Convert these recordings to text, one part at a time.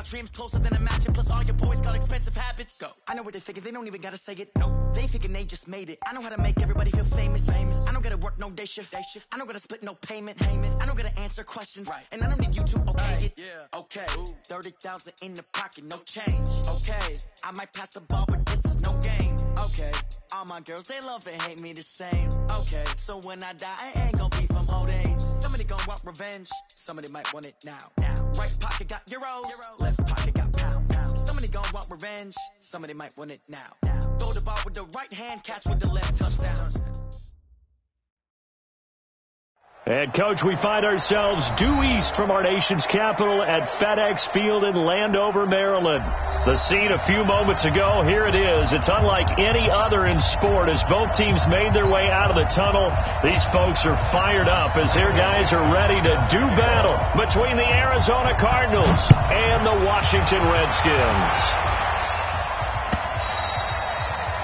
dreams closer than a match, and plus all your boys got expensive habits. Go. I know what they thinking, they don't even gotta say it. No, they thinking they just made it. I know how to make everybody feel famous. I don't gotta work no day shift. I don't gotta split no payment. I don't gotta answer questions. Right. And I don't need you to okay it. Yeah. Okay. 30,000 in the pocket, no change. Okay. I might pass the ball, but this is no game. Okay. All my girls, they love and hate me the same. Okay. So when I die, I ain't gonna be from old age. Somebody gonna want revenge. Somebody might want it now. Right pocket got euros. Left pocket got pound. Somebody gonna want revenge. Somebody might want it now. Throw the ball with the right hand, catch with the left, touchdown. And, Coach, we find ourselves due east from our nation's capital at FedEx Field in Landover, Maryland. The scene a few moments ago, here it is. It's unlike any other in sport as both teams made their way out of the tunnel. These folks are fired up as their guys are ready to do battle between the Arizona Cardinals and the Washington Redskins.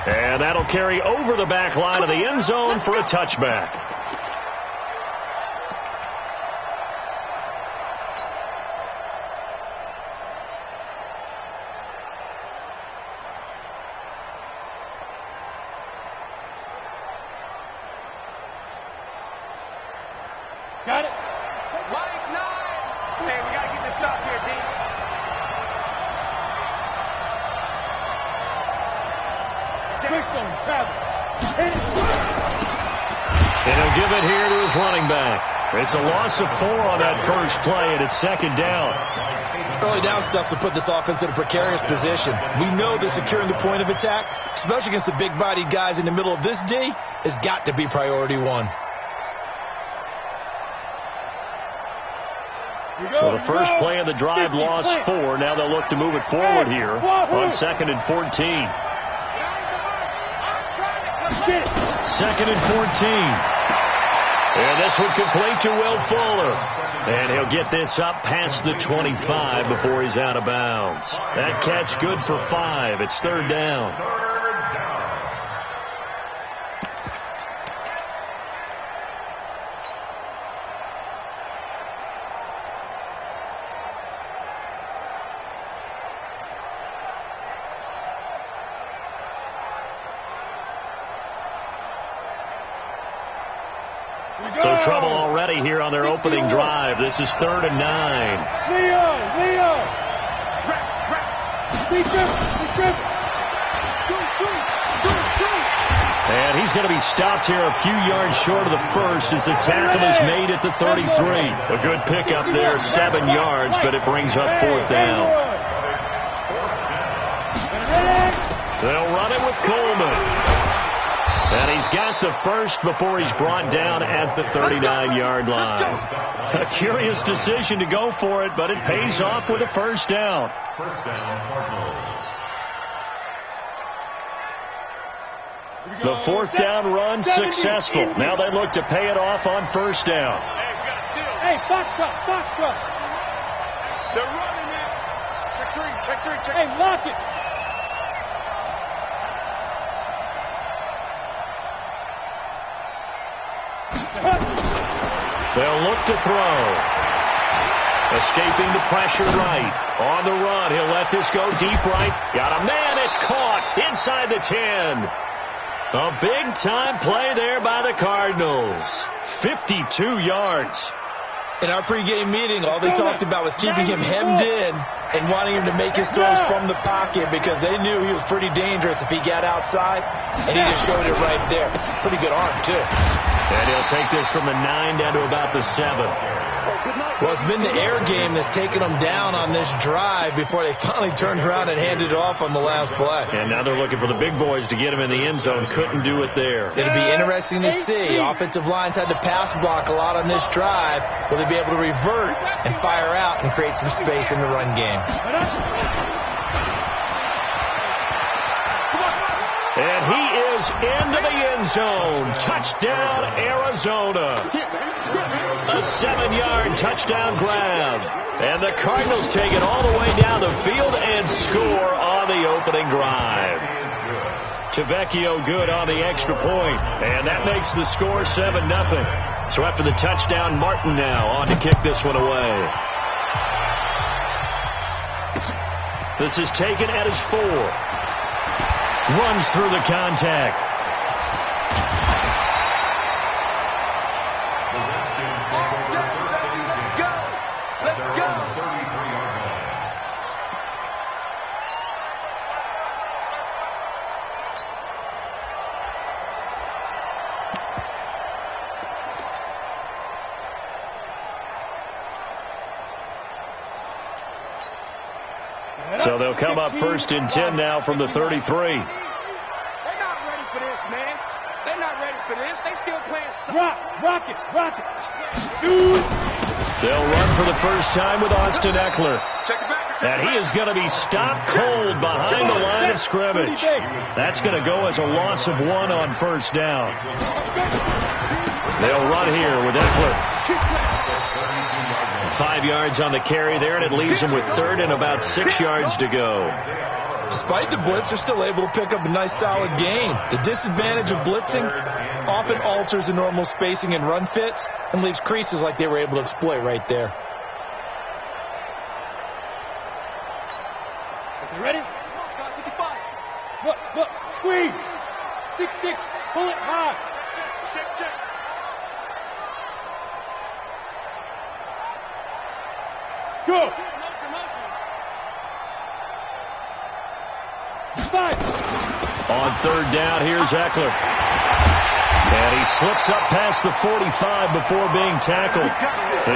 And that'll carry over the back line of the end zone for a touchback. Got it. White 9. Hey, we got to get this stop here, D. Twistone, travel. And he'll give it here to his running back. It's a loss of 4 on that first play, and it's second down. Early down stuff to put this offense in a precarious position. We know that securing the point of attack, especially against the big-bodied guys in the middle of this D, has got to be priority one. Well, the first play of the drive lost 4. Now they'll look to move it forward here on 2nd and 14. 2nd and 14. And this one complete to Will Fuller. And he'll get this up past the 25 before he's out of bounds. That catch good for 5. It's third down. So trouble already here on their opening drive. This is 3rd and 9. Leo. And he's going to be stopped here a few yards short of the first as the tackle is made at the 33. A good pickup there, 7 yards, but it brings up 4th down. They'll run it with Coleman. And he's got the first before he's brought down at the 39-yard line. A curious decision to go for it, but it pays off with a first down. The 4th down run successful. Now they look to pay it off on first down. Hey, Foxtrot. They're running it. Check 3. Hey, lock it. They'll look to throw. Escaping the pressure right. On the run, he'll let this go deep right. Got a man, it's caught inside the 10. A big-time play there by the Cardinals. 52 yards. In our pregame meeting, all they talked about was keeping him hemmed in and wanting him to make his throws from the pocket because they knew he was pretty dangerous if he got outside, and he just showed it right there. Pretty good arm, too. And he'll take this from the 9 down to about the 7. Well, it's been the air game that's taken them down on this drive before they finally turned around and handed it off on the last play. And now they're looking for the big boys to get him in the end zone. Couldn't do it there. It'll be interesting to see. Offensive lines had to pass block a lot on this drive. Will they be able to revert and fire out and create some space in the run game? And he is into the end zone. Touchdown, Arizona. A 7-yard touchdown grab. And the Cardinals take it all the way down the field and score on the opening drive. Tavecchio good on the extra point. And that makes the score 7-0. So after the touchdown, Martin now on to kick this one away. This is taken at his 4. Runs through the contact. So they'll come up 1st and 10 now from the 33. They're not ready for this, man. They're not ready for this. They still playing rock it. Shoot. They'll run for the first time with Austin Eckler. And he is going to be stopped cold behind the line of scrimmage. That's going to go as a loss of 1 on 1st down. They'll run here with Eckler. 5 yards on the carry there, and it leaves them with 3rd and about 6 yards to go. Despite the blitz, they're still able to pick up a nice solid gain. The disadvantage of blitzing often alters the normal spacing and run fits and leaves creases like they were able to exploit right there. You ready? Look, squeeze. 6-6, pull it hard. Check. Go. On 3rd down, here's Eckler. And he slips up past the 45 before being tackled.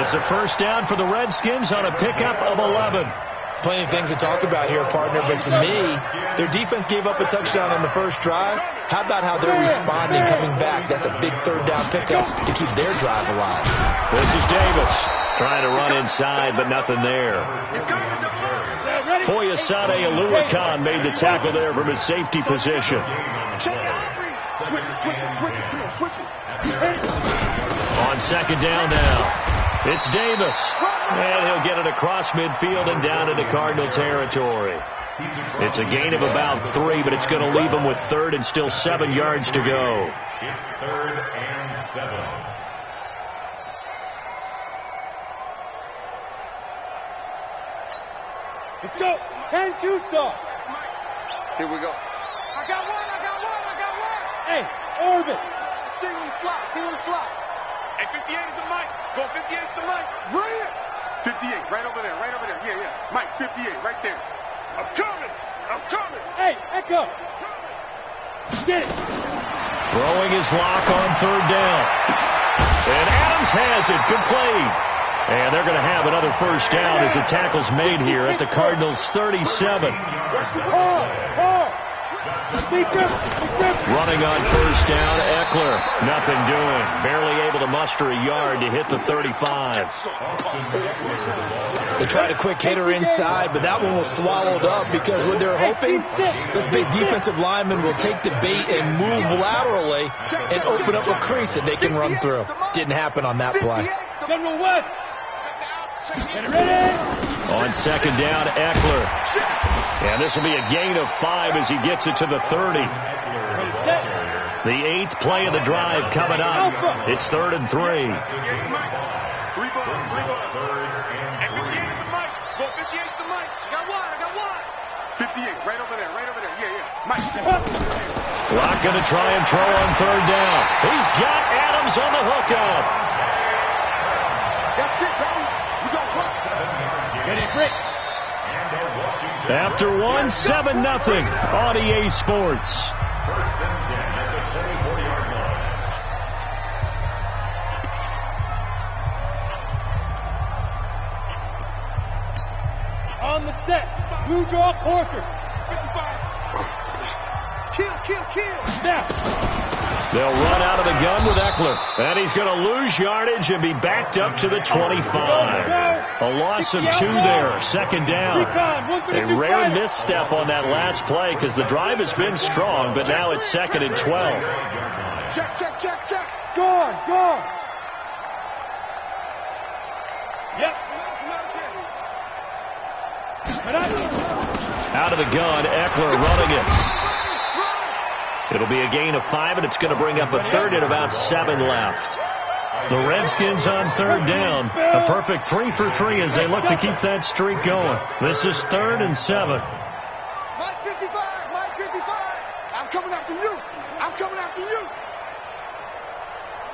It's a 1st down for the Redskins on a pickup of 11. Plenty of things to talk about here, partner, but to me, their defense gave up a touchdown on the first drive. How about how they're responding, coming back? That's a big 3rd down pickup to keep their drive alive. This is Davis trying to run inside, but nothing there. Foyesade Aluakan made the tackle there from his safety position. On 2nd down now, it's Davis. And he'll get it across midfield and down into Cardinal territory. It's a gain of about 3, but it's going to leave him with 3rd and still 7 yards to go. It's 3rd and 7. Let's go. 10-2 stop. Here we go. I got one. Hey, Orbit. King on the slot. Hey, 58 is the mic. Go 58 is the mic. Bring it. 58, right over there. Yeah. Mike, 58, right there. I'm coming. Hey, Echo. Get it. Throwing his lock on 3rd down. And Adams has it, complete. And they're going to have another 1st down as the tackle's made here at the Cardinals' 37. Running on 1st down, Eckler. Nothing doing. Barely able to muster a yard to hit the 35. They tried a quick hitter inside, but that one was swallowed up because what they're hoping, this big defensive lineman will take the bait and move laterally and open up a crease that they can run through. Didn't happen on that play. General West. Get ready. On 2nd down, Eckler. And this will be a gain of 5 as he gets it to the 30. The 8th play of the drive coming up. It's 3rd and 3. 3 ball. 58's the mic. I got one. 58, right over there. Yeah. Mike. Locke going to try and throw on 3rd down. He's got Adams on the hookup. That's it, baby. We got one. Get it, Rick. After 1, 7-0 on EA Sports. 1st and 10 at the 24-yard line. On the set. Blue draw quarters. 55. Kill. Now. They'll run out of the gun with Eckler. And he's going to lose yardage and be backed up to the 25. A loss of 2 there. 2nd down. A rare misstep on that last play because the drive has been strong, but now it's 2nd and 12. Check. Gone. Yep. Out of the gun, Eckler running it. It'll be a gain of 5, and it's going to bring up a 3rd and about 7 left. The Redskins on third down. A perfect 3 for 3 as they look to keep that streak going. This is 3rd and 7. Mike 55, Mike 55. I'm coming after you. I'm coming after you.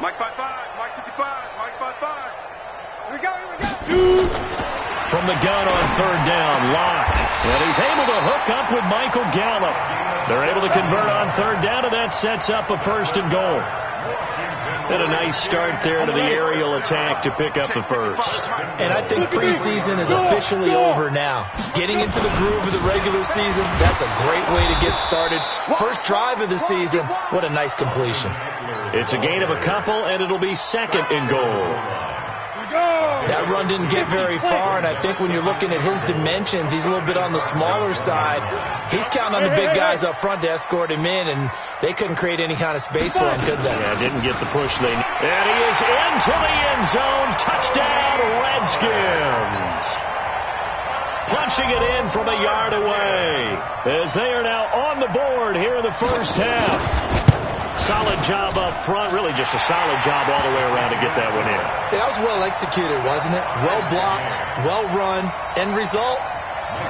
Mike 55, Mike 55, Mike 55. Here we go, here we go. From the gun on third down, Locke. And he's able to hook up with Michael Gallup. They're able to convert on third down, and that sets up a 1st and goal. And a nice start there to the aerial attack to pick up the first. And I think preseason is officially over now. Getting into the groove of the regular season, that's a great way to get started. First drive of the season, what a nice completion. It's a gain of a couple, and it'll be 2nd and goal. That run didn't get very far, and I think when you're looking at his dimensions, he's a little bit on the smaller side. He's counting on the big guys up front to escort him in, and they couldn't create any kind of space for him, could they? Yeah, didn't get the push they need. And he is into the end zone. Touchdown, Redskins. Punching it in from a yard away as they are now on the board here in the first half. Solid job up front, really just a solid job all the way around to get that one in. That was well executed, wasn't it? Well blocked, well run. End result,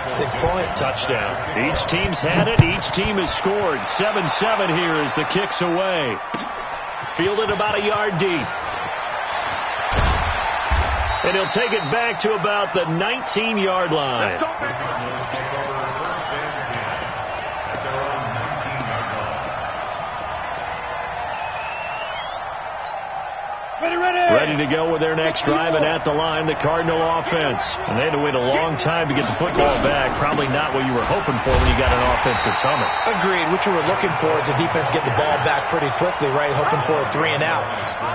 6 points. Touchdown. Each team's had it. Each team has scored. 7-7 here as the kick's away. Fielded about a yard deep. And he'll take it back to about the 19-yard line. Ready to go with their next drive, and at the line, the Cardinal offense. And they had to wait a long time to get the football back. Probably not what you were hoping for when you got an offense that's humming. Agreed. What you were looking for is the defense get the ball back pretty quickly, right? Hoping for a 3 and out.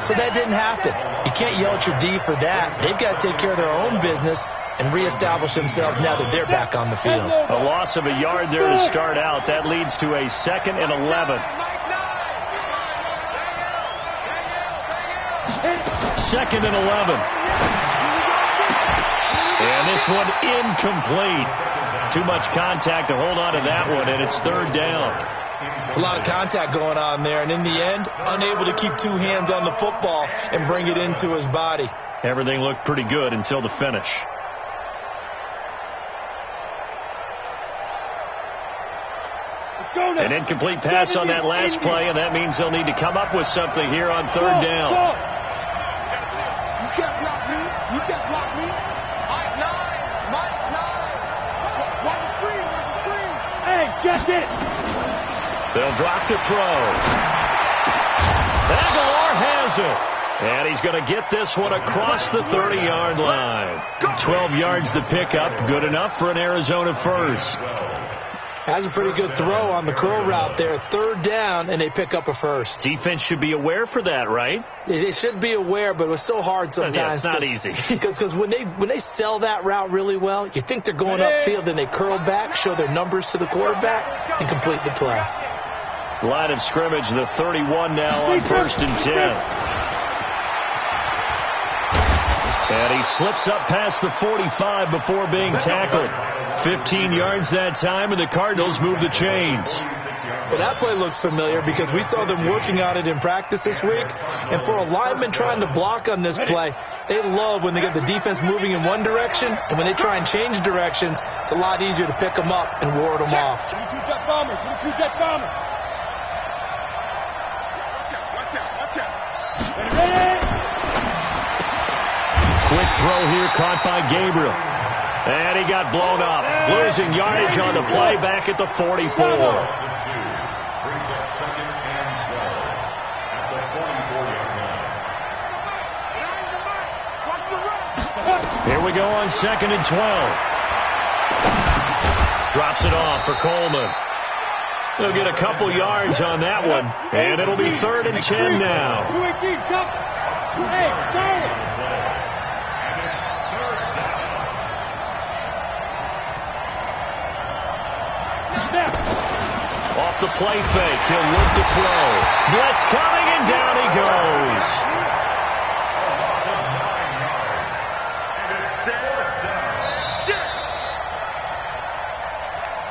So that didn't happen. You can't yell at your D for that. They've got to take care of their own business and reestablish themselves now that they're back on the field. A loss of a yard there to start out. That leads to a 2nd and 11. 2nd and 11. And this one incomplete. Too much contact to hold on to that one, and it's 3rd down. It's a lot of contact going on there, and in the end, unable to keep 2 hands on the football and bring it into his body. Everything looked pretty good until the finish. An incomplete pass on that last play, and that means they'll need to come up with something here on 3rd down. You can't block me. You can't block me. Mike 9. Mike 9. Watch the screen. Watch the screen. Hey, check it. They'll drop the throw. Aguilar has it. And he's going to get this one across the 30-yard line. 12 yards to pick up. Good enough for an Arizona first. Has a pretty good throw on the curl route there. 3rd down, and they pick up a first. Defense should be aware for that, right? They should be aware, but it was so hard sometimes. Yeah, it's not easy. Because when they sell that route really well, you think they're going upfield, then they curl back, show their numbers to the quarterback, and complete the play. Line of scrimmage, the 31 now on 1st and 10. And he slips up past the 45 before being tackled. 15 yards that time, and the Cardinals move the chains. Well, that play looks familiar because we saw them working on it in practice this week. And for a lineman trying to block on this play, they love when they get the defense moving in one direction, and when they try and change directions, it's a lot easier to pick them up and ward them off. Watch out. Quick throw here caught by Gabriel. And he got blown up. Losing yardage on the play back at the 44. Brings up 2nd and 12 at the 44-yard line. Here we go on 2nd and 12. Drops it off for Coleman. They'll get a couple yards on that one. And it'll be 3rd and 10 now. 218, jump. Hey, Charlie. Off the play fake, he'll look to throw. Blitz coming, and down he goes.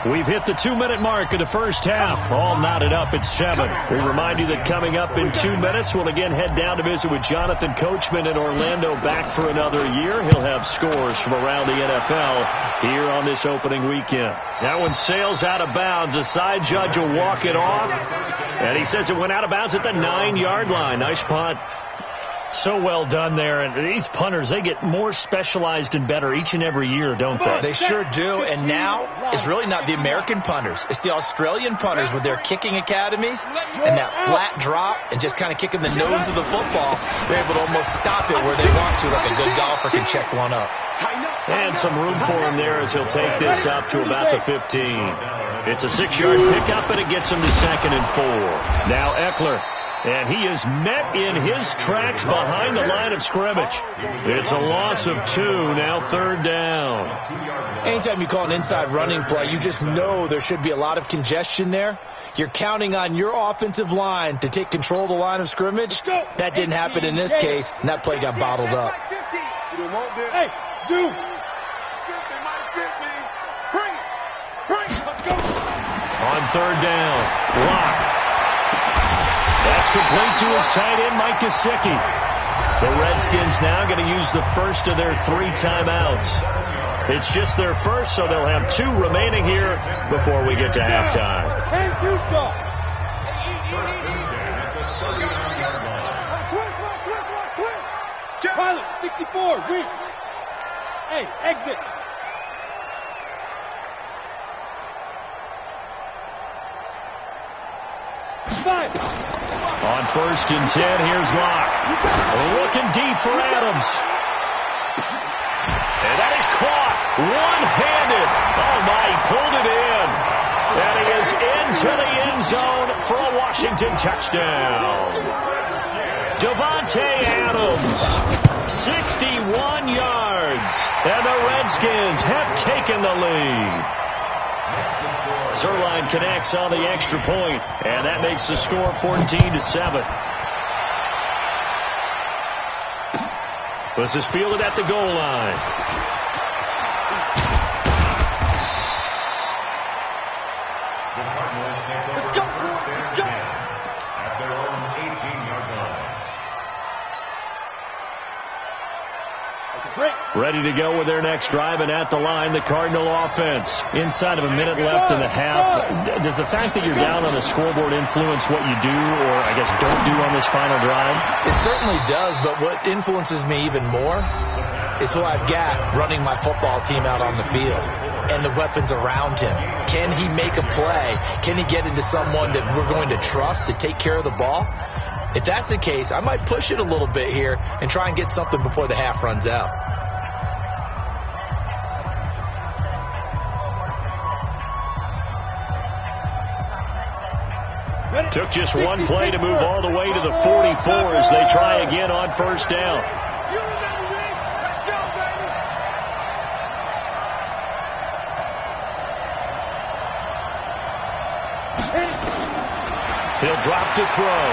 We've hit the 2-minute mark of the first half. All knotted up at 7. We remind you that coming up in 2 minutes, we'll again head down to visit with Jonathan Coachman in Orlando, back for another year. He'll have scores from around the NFL here on this opening weekend. That one sails out of bounds. The side judge will walk it off. And he says it went out of bounds at the 9-yard line. Nice punt. So well done there. And these punters, they get more specialized and better each and every year, don't they? They sure do. And now it's really not the American punters. It's the Australian punters with their kicking academies and that flat drop and just kind of kicking the nose of the football. They're able to almost stop it where they want to, like a good golfer can check one up. And some room for him there as he'll take this up to about the 15. It's a 6-yard pickup, and it gets him to 2nd and 4. Now Eckler. And he is met in his tracks behind the line of scrimmage. It's a loss of 2, now 3rd down. Anytime you call an inside running play, you just know there should be a lot of congestion there. You're counting on your offensive line to take control of the line of scrimmage. That didn't happen in this case, and that play got bottled up. Hey, dude. On 3rd down, Locke. That's complete to his tight end, Mike Gesicki. The Redskins now going to use the first of their 3 timeouts. It's just their first, so they'll have 2 remaining here before we get to halftime. 10-2 stop. Pilot, 64, weak. Hey, exit. On 1st and 10, here's Locke. Looking deep for Adams. And that is caught one-handed. Oh, my, he pulled it in. And he is into the end zone for a Washington touchdown. Devontae Adams, 61 yards. And the Redskins have taken the lead. Zerline connects on the extra point, and that makes the score 14-7. This is fielded at the goal line. Let's go, let's go. At their own 18-yard line. Ready to go with their next drive, and at the line, the Cardinal offense. Inside of a minute left in the half. Does the fact that you're down on the scoreboard influence what you do, or I guess don't do on this final drive? It certainly does, but what influences me even more is who I've got running my football team out on the field and the weapons around him. Can he make a play? Can he get into someone that we're going to trust to take care of the ball? If that's the case, I might push it a little bit here and try and get something before the half runs out. Took just one play to move all the way to the 44 as they try again on 1st down. He'll drop to throw.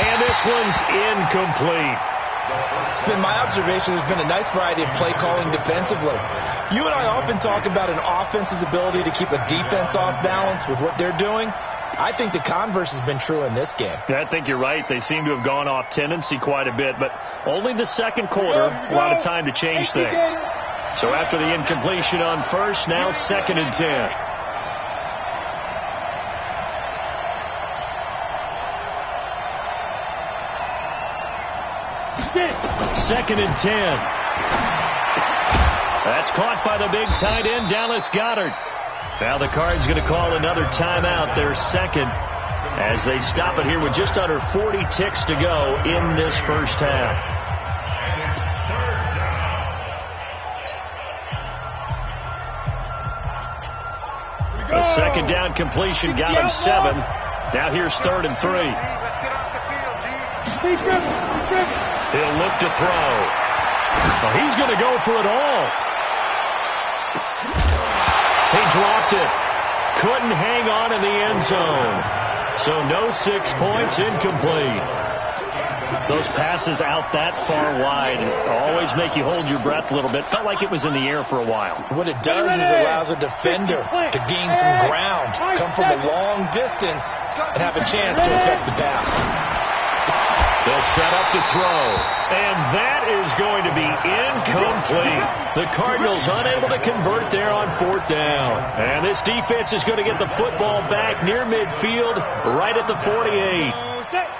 And this one's incomplete. It's been my observation there's been a nice variety of play calling defensively. You and I often talk about an offense's ability to keep a defense off balance with what they're doing. I think the converse has been true in this game. I think you're right. They seem to have gone off tendency quite a bit, but only the second quarter, a lot of time to change things. So after the incompletion on 1st, now 2nd and 10. Second and 10. That's caught by the big tight end, Dallas Goedert. Now the Cards going to call another timeout, their second, as they stop it here with just under 40 ticks to go in this first half. The second down completion got him 7. Now here's 3rd and 3. Let's get off the field, D. He'll look to throw. Well, he's going to go for it all. He dropped it. Couldn't hang on in the end zone. So no 6 points, incomplete. Those passes out that far wide always make you hold your breath a little bit. Felt like it was in the air for a while. What it does is it allows a defender to gain some ground, come from a long distance, and have a chance to affect the pass. They'll set up to throw, and that is going to be incomplete. The Cardinals unable to convert there on 4th down. And this defense is going to get the football back near midfield, right at the 48.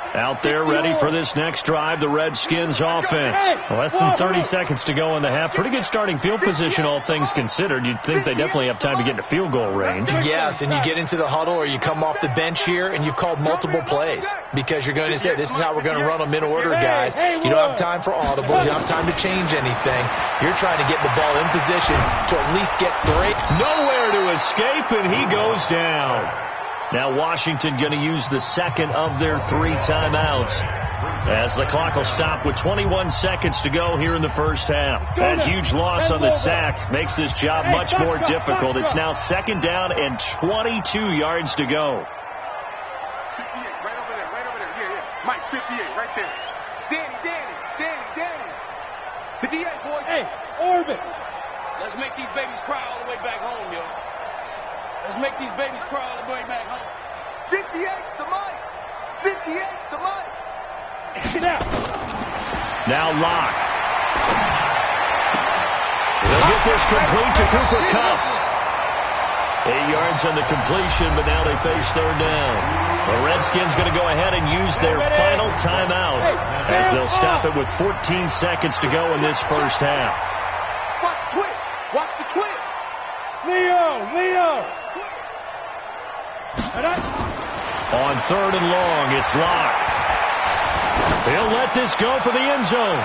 Out there ready for this next drive, the Redskins offense. Less than 30 seconds to go in the half. Pretty good starting field position, all things considered. You'd think they definitely have time to get into field goal range. Yes, and you get into the huddle or you come off the bench here and you've called multiple plays because you're going to say, this is how we're going to run them in order, guys. You don't have time for audibles. You don't have time to change anything. You're trying to get the ball in position to at least get 3. Nowhere to escape, and he goes down. Now Washington going to use the second of their 3 timeouts as the clock will stop with 21 seconds to go here in the first half. That huge loss on the sack makes this job much more difficult. It's now 2nd down and 22 yards to go. 58, right over there, yeah. Mike, 58, right there. Danny. 58, boys. Hey, Orbit. Let's make these babies cry all the way back home, yo. Let's make these babies cry all the way back home. 58's the Mike. 58's the Mike. Now Locke. They'll get this complete to Cooper Kupp. 8 yards on the completion, but now they face 3rd down. The Redskins going to go ahead and use their final timeout as they'll stop it with 14 seconds to go in this first half. Watch the twist. Leo. On 3rd and long, it's Locke. He'll let this go for the end zone.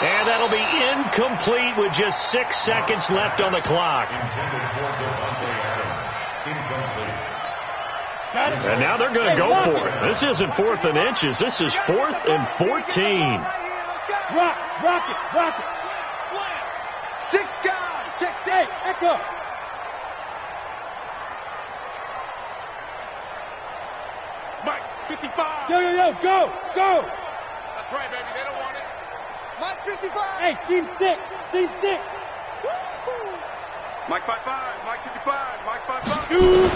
And that'll be incomplete with just 6 seconds left on the clock. And now they're going to go for it. This isn't 4th and inches. This is 4th and 14. Rock it. Slam. 6 guys. Check 8. Echo. Mike, 55. Yo, go. That's right, baby. They don't want it. Mike, 55. Hey, Team 6. Woo-hoo. Mike 55. Mike 55. Mike 55. Shoot.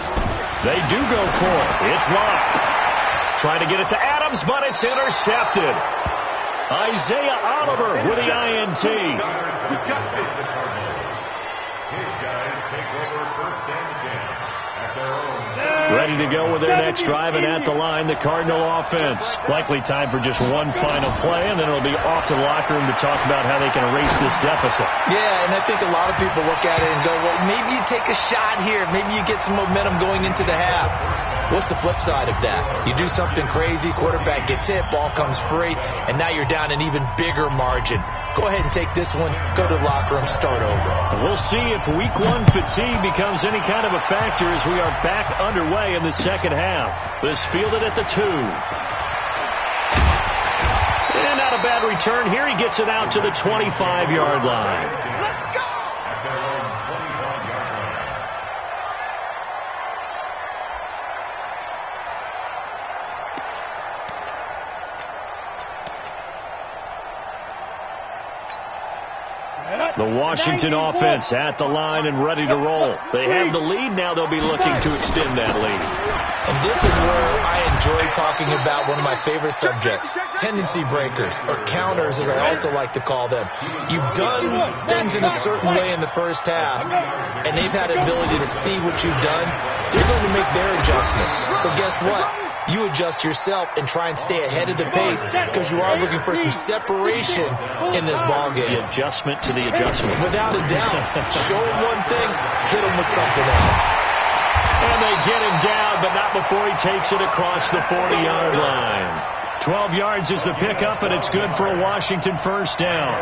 They do go for it. It's Locke. Trying to get it to Adams, but it's intercepted. Isaiah Oliver with the INT. His guys take over 1st and 10 at their own. Ready to go with their next drive, and at the line, the Cardinal offense. Likely time for just one final play, and then it'll be off to the locker room to talk about how they can erase this deficit. Yeah, and I think a lot of people look at it and go, well, maybe you take a shot here. Maybe you get some momentum going into the half. What's the flip side of that? You do something crazy, quarterback gets hit, ball comes free, and now you're down an even bigger margin. Go ahead and take this one, go to the locker room, start over. We'll see if Week 1 fatigue becomes any kind of a factor as we are back underway in the second half. This fielded at the 2. And not a bad return here. He gets it out to the 25-yard line. Let's go. At their own 25-yard line. The Washington offense at the line and ready to roll. They have the lead. Now they'll be looking to extend that lead. And this is where I enjoy talking about one of my favorite subjects, tendency breakers, or counters as I also like to call them. You've done things in a certain way in the first half, and they've had the ability to see what you've done. They're going to make their adjustments. So guess what? You adjust yourself and try and stay ahead of the pace because you are looking for some separation in this ballgame. The adjustment to the adjustment. Without a doubt. Show him one thing, hit him with something else. And they get him down, but not before he takes it across the 40-yard line. 12 yards is the pickup, and it's good for a Washington first down.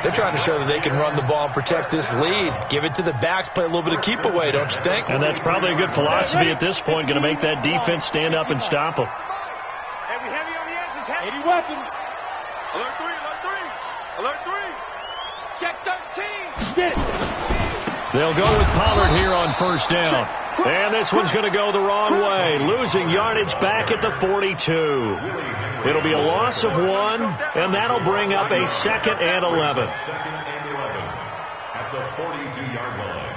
They're trying to show that they can run the ball and protect this lead. Give it to the backs, play a little bit of keep away, don't you think? And that's probably a good philosophy at this point, going to make that defense stand up and stop them. Heavy on the edges. 80 weapons. Alert 3. Check 13. Get it. They'll go with Pollard here on first down. And this one's going to go the wrong way, losing yardage back at the 42. It'll be a loss of 1, and that'll bring up a 2nd and 11. Second and 11 at the 42-yard line.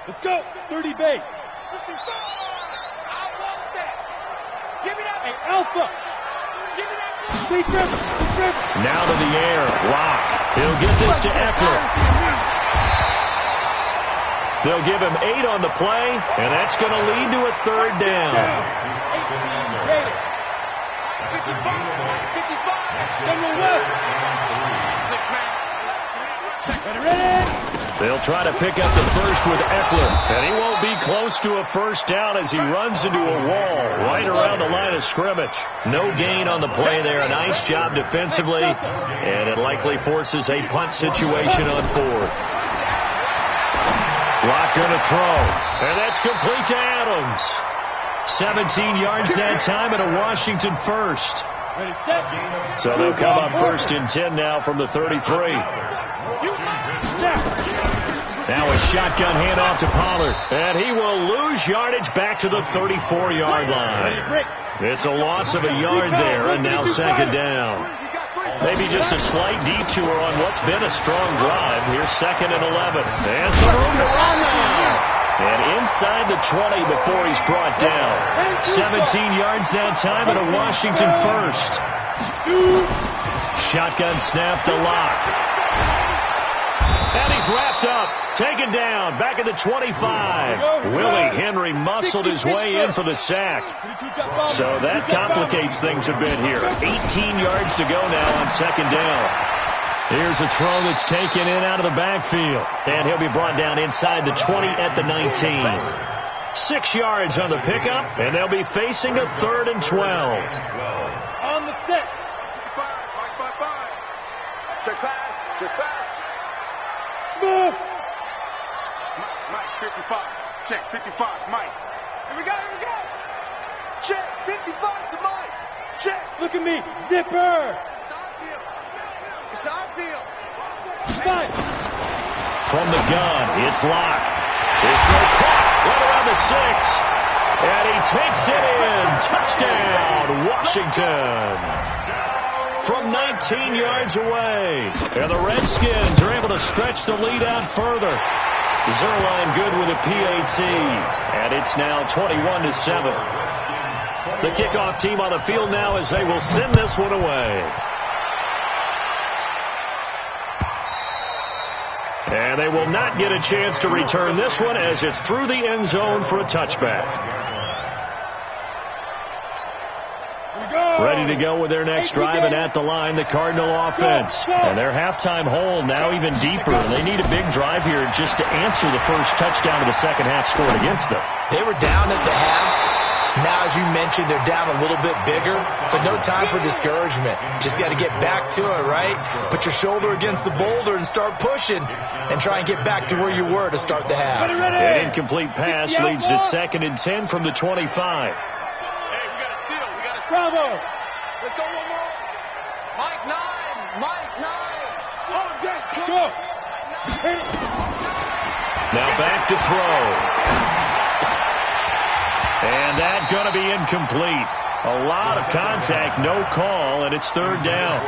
Let's go. 30 base. I want that. Give me that. Hey, Alpha. Give me that. Stay driven. Stay driven. Now to the air. Lock. He'll get this to Eckler. They'll give him 8 on the play, and that's going to lead to a 3rd down. 55. 55. General West. 6-man. Ready. They'll try to pick up the first with Eckler, and he won't be close to a first down as he runs into a wall right around the line of scrimmage. No gain on the play there. A nice job defensively, and it likely forces a punt situation on 4th. Lock going to throw, and that's complete to Adams. 17 yards that time and a Washington first. Ready, set. So they'll come up 1st and 10 now from the 33. Now a shotgun handoff to Pollard, and he will lose yardage back to the 34-yard line. It's a loss of a yard there, and now 2nd down. Maybe just a slight detour on what's been a strong drive. Here's 2nd and 11. And some room to run now. And inside the 20 before he's brought down. 17 yards that time and a Washington first. Shotgun snap to Lock. And he's wrapped up. Taken down. Back at the 25. Willie Henry muscled his way in for the sack. So that complicates things a bit here. 18 yards to go now on 2nd down. Here's a throw that's taken in out of the backfield. And he'll be brought down inside the 20 at the 19. 6 yards on the pickup, and they'll be facing a 3rd and 12. On the set. 5. Check pass. Check pass. Smooth. Mike, 55. Check, 55. Mike. Here we go. Check, 55 to Mike. Check. Look at me. Zipper. It's our deal. Fight. From the gun, it's Lock. His throw caught right around the 6. And he takes it in. Touchdown, Washington. From 19 yards away. And the Redskins are able to stretch the lead out further. Zerline good with a PAT. And it's now 21-7. The kickoff team on the field now as they will send this one away. And they will not get a chance to return this one as it's through the end zone for a touchback. Ready to go with their next drive, and at the line, the Cardinal offense. And their halftime hole now even deeper. They need a big drive here just to answer the first touchdown of the second half scored against them. They were down at the half. Now, as you mentioned, they're down a little bit bigger, but no time for discouragement. Just got to get back to it, right? Put your shoulder against the boulder and start pushing and try and get back to where you were to start the half. An incomplete pass leads to 2nd and 10 from the 25. Hey, we got a steal. Bravo. Let's go one more. Mike 9. Oh, yes. Go. Now back to throw. And that's going to be incomplete. A lot of contact, no call, and it's 3rd down.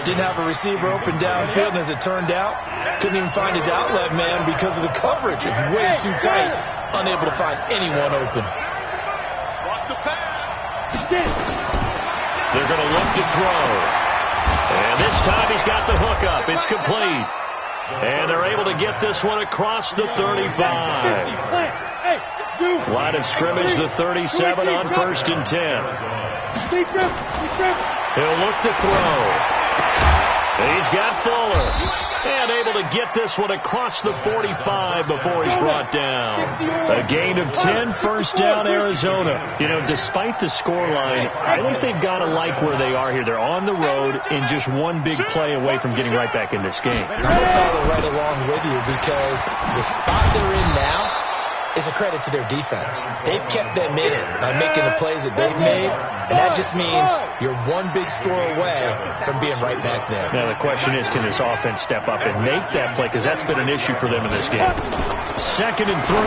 Didn't have a receiver open downfield, and as it turned out, couldn't even find his outlet man because of the coverage. It's way too tight, unable to find anyone open. Watch the pass. They're going to look to throw. And this time he's got the hook up. It's complete. And they're able to get this one across the 35. Line of scrimmage, the 37 on 1st and 10. He'll look to throw. He's got Fuller. And able to get this one across the 45 before he's brought down. A gain of 10, first down, Arizona. You know, despite the scoreline, I think they've got to like where they are here. They're on the road and just one big play away from getting right back in this game. I'm going to follow right along with you because the spot they're in now, is a credit to their defense. They've kept them in it by making the plays that they've made, and that just means you're one big score away from being right back there. Now the question is, can this offense step up and make that play? Because that's been an issue for them in this game. 2nd and 3.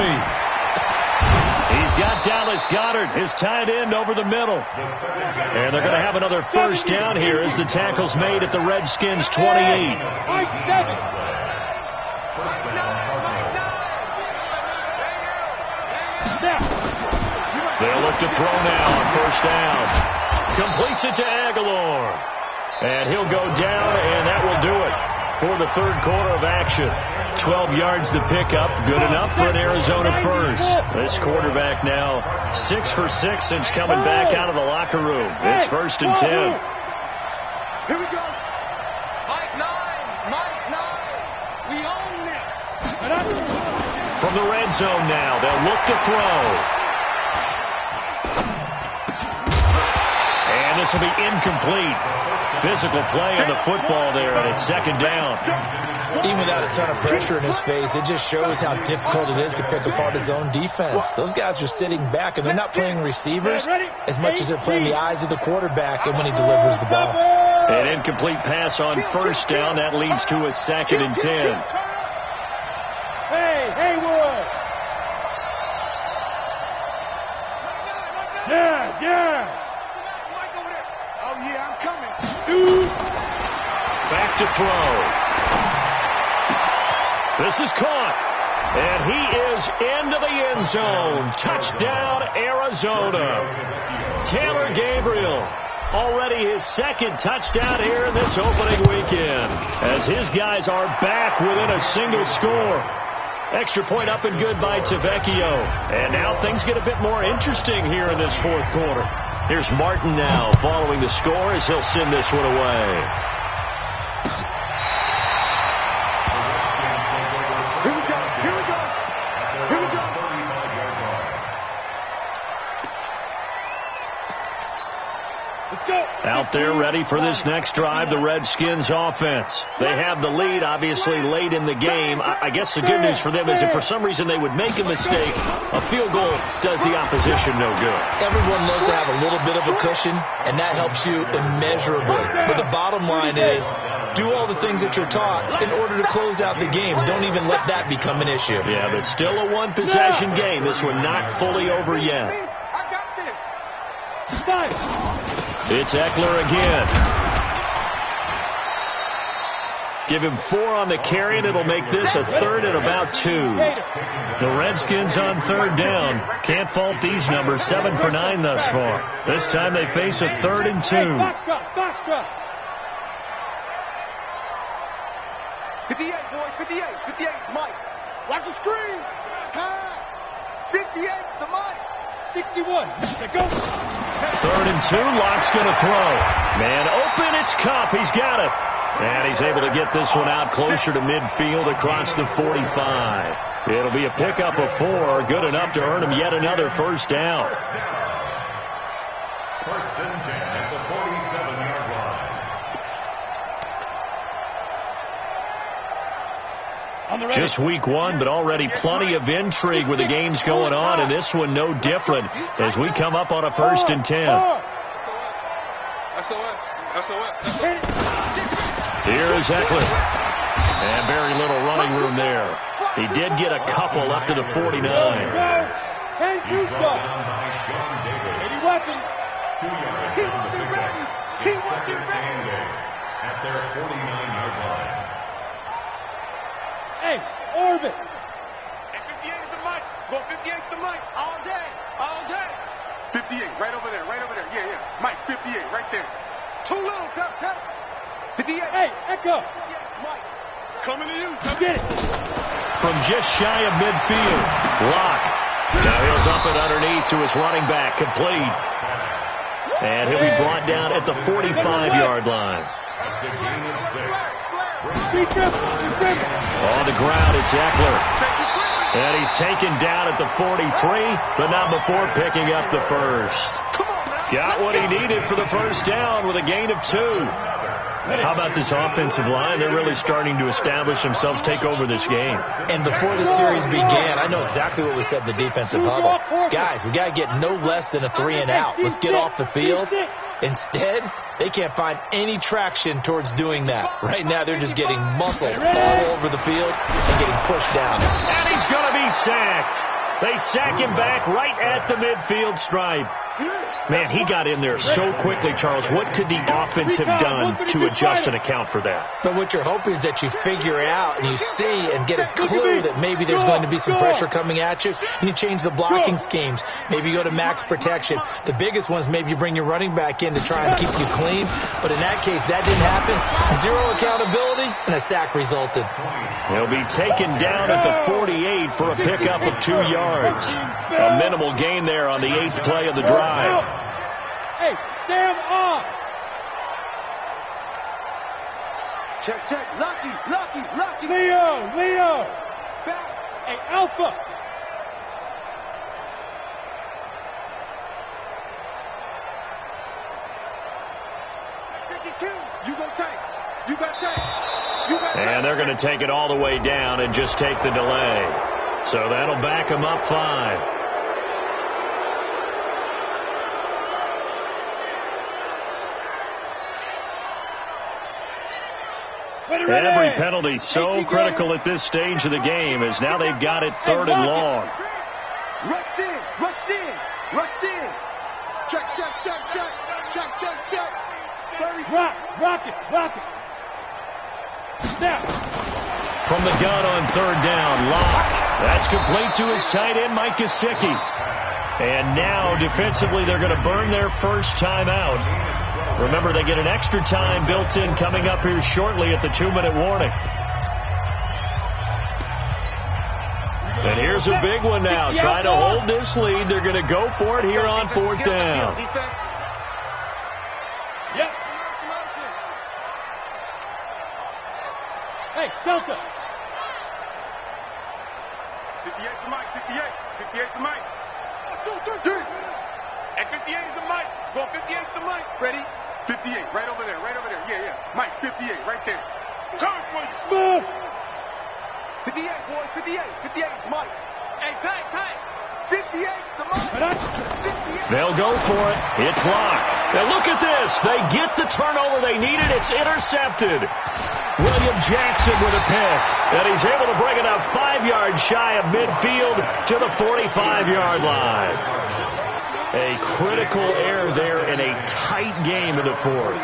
He's got Dallas Goedert, his tight end, over the middle. And they're going to have another first down here as the tackle's made at the Redskins' 28. They'll look to throw now on first down. Completes it to Aguilar. And he'll go down, and that will do it for the third quarter of action. 12 yards to pick up. Good enough for an Arizona first. This quarterback now 6 for 6 since coming back out of the locker room. It's 1st and 10. Here we go. Mike 9. We own it. From the red zone now, they'll look to throw. And this will be incomplete. Physical play on the football there, and it's 2nd down. Even without a ton of pressure in his face, it just shows how difficult it is to pick apart his own defense. Those guys are sitting back, and they're not playing receivers as much as they're playing the eyes of the quarterback and when he delivers the ball. An incomplete pass on first down. That leads to a 2nd and 10. Hey, Haywood! Yes! Oh, yeah, I'm coming. Back to throw. This is caught. And he is into the end zone. Touchdown, Arizona. Taylor Gabriel. Already his 2nd touchdown here in this opening weekend, as his guys are back within a single score. Extra point up and good by Tavecchio. And now things get a bit more interesting here in this 4th quarter. Here's Martin now following the score as he'll send this one away. Out there ready for this next drive, the Redskins offense. They have the lead, obviously, late in the game. I guess the good news for them is if for some reason they would make a mistake, a field goal does the opposition no good. Everyone loves to have a little bit of a cushion, and that helps you immeasurably. But the bottom line is, do all the things that you're taught in order to close out the game. Don't even let that become an issue. Yeah, but still a one-possession game. This one not fully over yet. I got this. It's Eckler again. Give him 4 on the carry, and it'll make this a 3rd and about 2. The Redskins on 3rd down. Can't fault these numbers. 7 for 9 thus far. This time they face a 3rd and 2. Box drop. 58, boys, 58, Mike. Watch the screen. Pass. 58's the Mike. 61. Go. 3rd and 2. Locke's going to throw. Man open. It's Kupp. He's got it. And he's able to get this one out closer to midfield across the 45. It'll be a pickup of 4. Good enough to earn him yet another first down. 1st and 10 at the 47-yard line. Just week 1, but already plenty of intrigue with the games going on, and this one no different as we come up on a 1st and 10. Here is Eckler. And very little running room there. He did get a couple up to the 49. And Juice-Up. Any weapon. 2 yards on the pickup. It's 2nd and 8 at their 49-yard line. Hey, Orbit. Hey, 58's the Mike. Go 58's the Mike. All day. 58, right over there. Yeah. Mike, 58, right there. Too little, Captain. 58. Hey, Echo. Mike, coming to you. Get it. From just shy of midfield, Locke. Now he'll dump it underneath to his running back, complete. And he'll be brought down at the 45-yard line. That's a gain of 6. On the ground, it's Eckler. And he's taken down at the 43, but not before picking up the first. Got what he needed for the first down with a gain of 2. How about this offensive line? They're really starting to establish themselves, take over this game. And before the series began, I know exactly what was said in the defensive huddle. Guys, we got to get no less than a 3-and-out. Let's get off the field. Instead, they can't find any traction towards doing that. Right now, they're just getting muscled all over the field and getting pushed down. And he's going to be sacked. They sack him back right at the midfield stripe. Man, he got in there so quickly, Charles. What could the offense have done to adjust and account for that? But what you're hoping is that you figure it out and you see and get a clue that maybe there's going to be some pressure coming at you, and you change the blocking schemes. Maybe you go to max protection. The biggest one is maybe you bring your running back in to try and keep you clean. But in that case, that didn't happen. Zero accountability, and a sack resulted. He'll be taken down at the 48 for a pickup of 2 yards. A minimal gain there on the 8th play of the drive. Hey, Sam off. Check, check. Lucky. Leo. Back. Hey, Alpha. And they're going to take it all the way down and just take the delay. So that'll back them up 5. Every penalty so critical at this stage of the game, as now they've got it 3rd and long. Rush in. Check. 30. Rock it. Snap. From the gun on 3rd down, Locke. That's complete to his tight end, Mike Gesicki. And now, defensively, they're going to burn their first timeout. Remember, they get an extra time built in coming up here shortly at the 2-minute warning. And here's a big one now. Trying to hold this lead. They're going to go for it here on 4th down. Yep. Hey, Delta. 58 to Mike. 58 to Mike. Dude. At 58 is the Mike. Go 58 is the Mike. Ready? 58, right over there. Yeah. Mike, 58, right there. Come on, smooth. 58, boys, 58. 58 is Mike. Hey, tight. 58 is the Mike. 58. They'll go for it. It's Locke. Now look at this. They get the turnover they needed. It's intercepted. William Jackson with a pick. And he's able to bring it up 5 yards shy of midfield to the 45-yard line. A critical error there in a tight game in the 4th.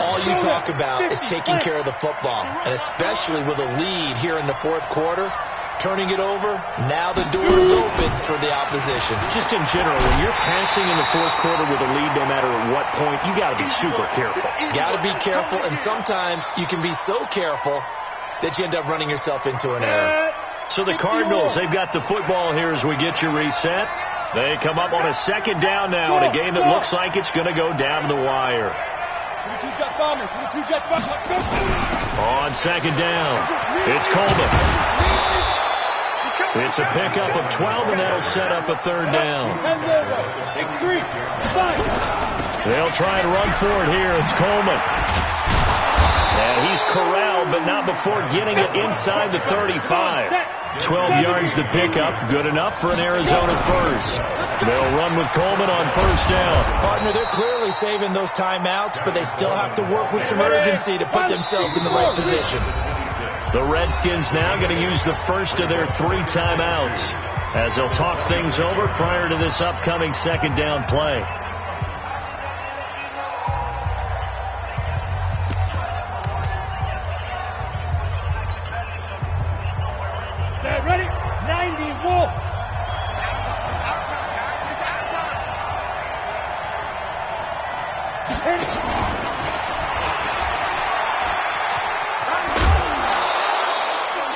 All you talk about is taking care of the football, and especially with a lead here in the 4th quarter, turning it over, now the door is open for the opposition. Just in general, when you're passing in the 4th quarter with a lead, no matter at what point, you got to be super careful. Got to be careful, and sometimes you can be so careful that you end up running yourself into an error. So the Cardinals, they've got the football here as we get you reset. They come up on a 2nd down now in a game that looks like it's going to go down to the wire. On 2nd down, it's Coleman. It's a pickup of 12, and that'll set up a 3rd down. They'll try and run for it here. It's Coleman. And he's corralled, but not before getting it inside the 35. 12 yards to pick up, good enough for an Arizona first. They'll run with Coleman on 1st down. Partner, they're clearly saving those timeouts, but they still have to work with some urgency to put themselves in the right position. The Redskins now going to use the first of their 3 timeouts as they'll talk things over prior to this upcoming 2nd down play. Ready? 90 Wolf.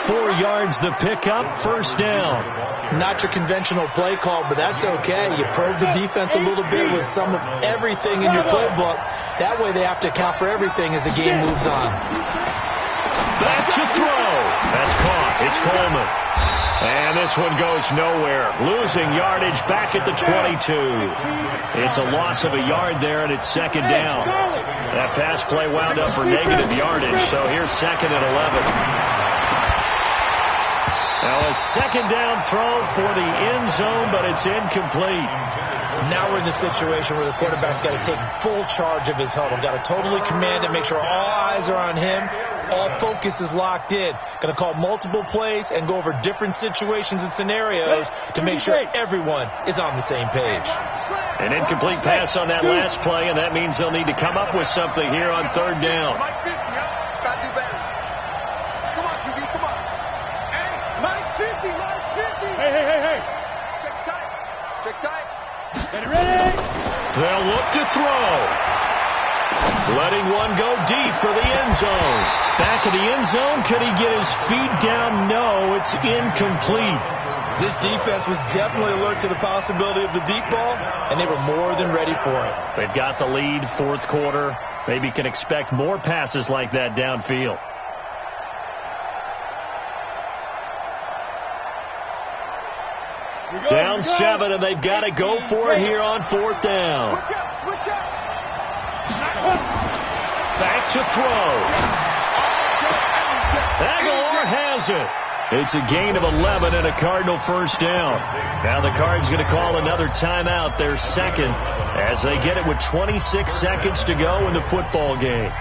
4 yards the pickup, 1st down. Not your conventional play call, but that's okay. You probe the defense a little bit with some of everything in your playbook. That way they have to account for everything as the game moves on. Back to throw. That's caught. It's Coleman. And this one goes nowhere. Losing yardage back at the 22. It's a loss of a yard there, and it's 2nd down. That That pass play wound up for negative yardage, so here's 2nd and 11. Now a 2nd down throw for the end zone, but it's incomplete. Now we're in the situation where the quarterback's got to take full charge of his huddle. Got to totally command it, make sure all eyes are on him. All focus is locked in. Going to call multiple plays and go over different situations and scenarios to make sure everyone is on the same page. An incomplete pass on that last play, and that means they'll need to come up with something here on 3rd down. Got to do better. Come on, QB, come on. Hey, Mike's 50, Mike's 50. Hey. Check tight. Check tight. Get ready. They'll look to throw. Letting one go deep for the end zone. Back of the end zone. Could he get his feet down? No, it's incomplete. This defense was definitely alert to the possibility of the deep ball, and they were more than ready for it. They've got the lead, 4th quarter. Maybe can expect more passes like that downfield. Down 7, and they've got to go for it here on 4th down. Switch up. Back to throw. Aguilar has it. It's a gain of 11 and a Cardinal 1st down. Now the Cards going to call another timeout, their 2nd, as they get it with 26 seconds to go in the football game.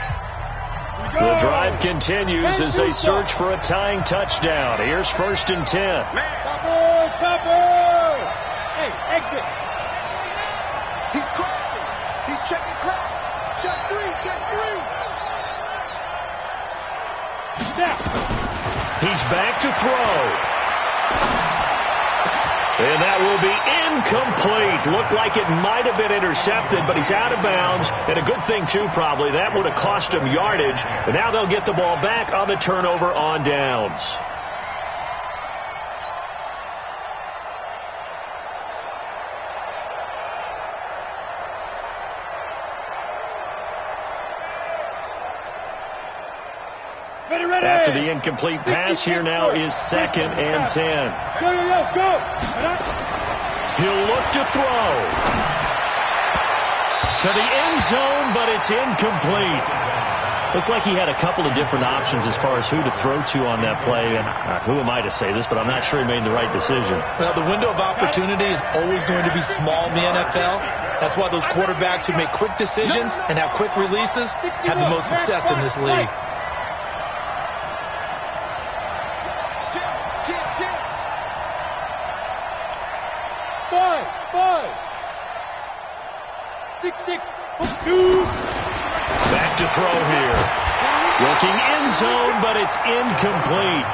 The drive continues as they search for a tying touchdown. Here's 1st and 10. Chopper! Hey, exit. He's crashing. He's checking crack. Check 3. Snap. He's back to throw. And that will be incomplete. Looked like it might have been intercepted, but he's out of bounds. And a good thing, too, probably. That would have cost him yardage. And now they'll get the ball back on the turnover on downs. After the incomplete pass, here now is 2nd and 10. Go. He'll look to throw. To the end zone, but it's incomplete. Looked like he had a couple of different options as far as who to throw to on that play. And who am I to say this, but I'm not sure he made the right decision. Well, the window of opportunity is always going to be small in the NFL. That's why those quarterbacks who make quick decisions and have quick releases have the most success in this league. Five. 6, 2. Back to throw here. Looking end zone, but it's incomplete.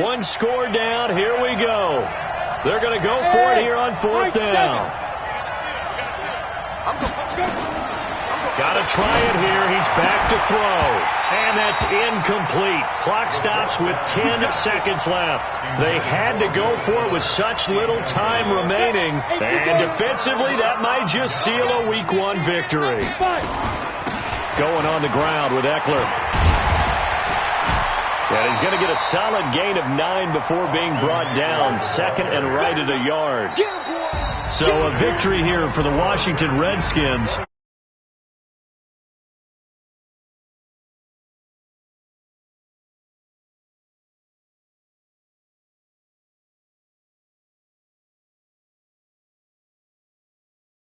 One score down. Here we go. They're going to go for it here on 4th down. Got to try it here. He's back to throw. And that's incomplete. Clock stops with 10 seconds left. They had to go for it with such little time remaining. And defensively, that might just seal a Week 1 victory. Going on the ground with Eckler. And he's going to get a solid gain of 9 before being brought down. 2nd and right at a yard. So a victory here for the Washington Redskins.